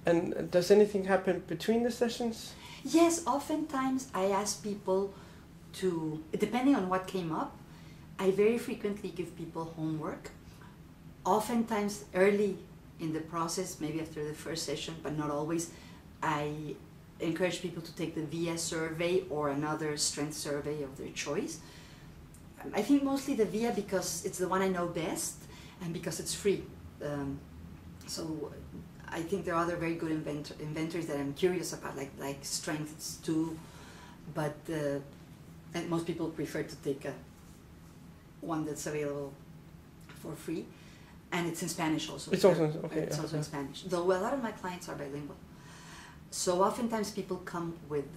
And does anything happen between the sessions? Yes, oftentimes I ask people to, depending on what came up, I very frequently give people homework. Oftentimes early in the process, maybe after the first session, but not always, I encourage people to take the VIA survey or another strength survey of their choice. I think mostly the VIA because it's the one I know best and because it's free. So I think there are other very good inventors that I'm curious about, like strengths too, but and most people prefer to take one that's available for free, and it's in Spanish also. It's also okay. It's also in Spanish, though a lot of my clients are bilingual. So oftentimes people come with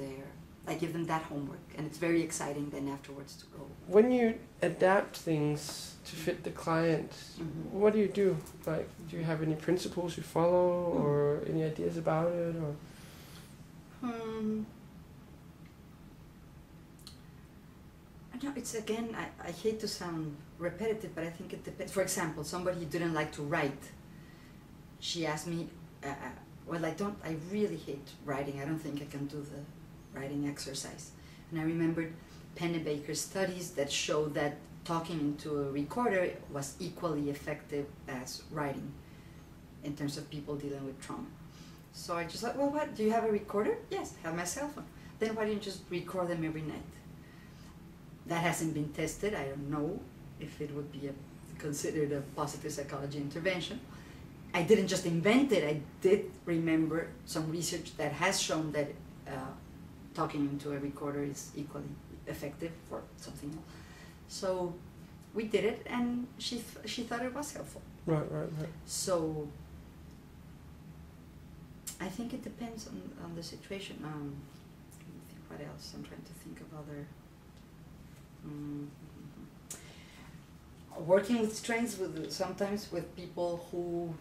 I give them that homework, and it's very exciting then afterwards to go. When you adapt things to fit the client, what do? Like, do you have any principles you follow, or any ideas about it, or? No, it's again, I hate to sound repetitive, but I think it depends. For example, somebody who didn't like to write, she asked me, well, I really hate writing. I don't think I can do the writing exercise. And I remembered Pennebaker's studies that showed that talking into a recorder was equally effective as writing in terms of people dealing with trauma. So I just thought, well, what, do you have a recorder? Yes, I have my cell phone. Then why don't you just record them every night? That hasn't been tested. I don't know if it would be considered a positive psychology intervention. I didn't just invent it. I did remember some research that has shown that talking into a recorder is equally effective for something else. So we did it, and she thought it was helpful. Right. So I think it depends on the situation. Let me think what else. I'm trying to think of other. Working with strengths sometimes with people who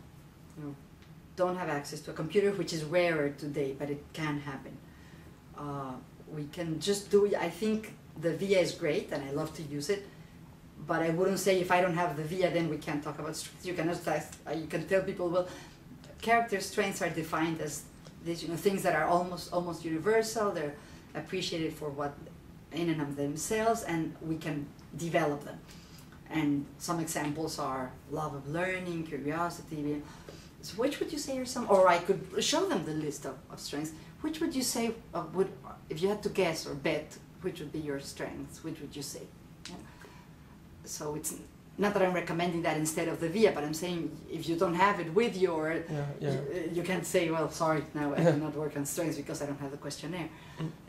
don't have access to a computer, which is rarer today, but it can happen. We can just do it. I think the VIA is great, and I love to use it, but I wouldn't say if I don't have the VIA, then we can't talk about strengths. You can tell people, well, character strengths are defined as these things that are almost universal. They're appreciated for what in and of themselves, and we can develop them. And some examples are love of learning, curiosity. So which would you say are some, or I could show them the list of strengths. Which would you say if you had to guess or bet, which would be your strengths? Which would you say? Yeah. So it's not that I'm recommending that instead of the VIA, but I'm saying if you don't have it with you, or you can't say, well, sorry, now I cannot work on strengths because I don't have the questionnaire.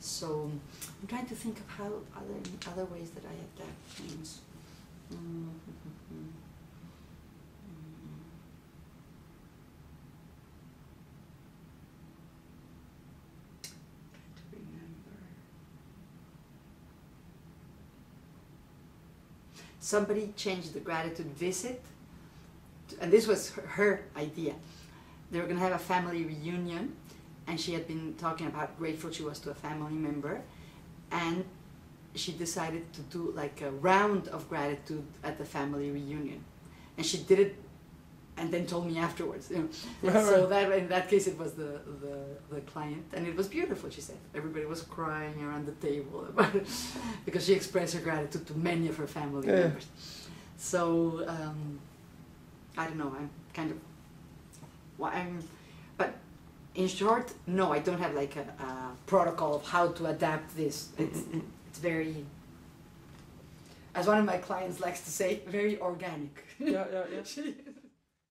So I'm trying to think of how other ways that I adapt things. Somebody changed the gratitude visit, and this was her idea. They were going to have a family reunion, and she had been talking about how grateful she was to a family member, and she decided to do like a round of gratitude at the family reunion. And she did it, and then told me afterwards. So that in that case it was the client, and it was beautiful. She said everybody was crying around the table about it because she expressed her gratitude to many of her family members. So I don't know. I'm kind of but in short, no, I don't have like a protocol of how to adapt this. It's very, as one of my clients likes to say, very organic. Yeah.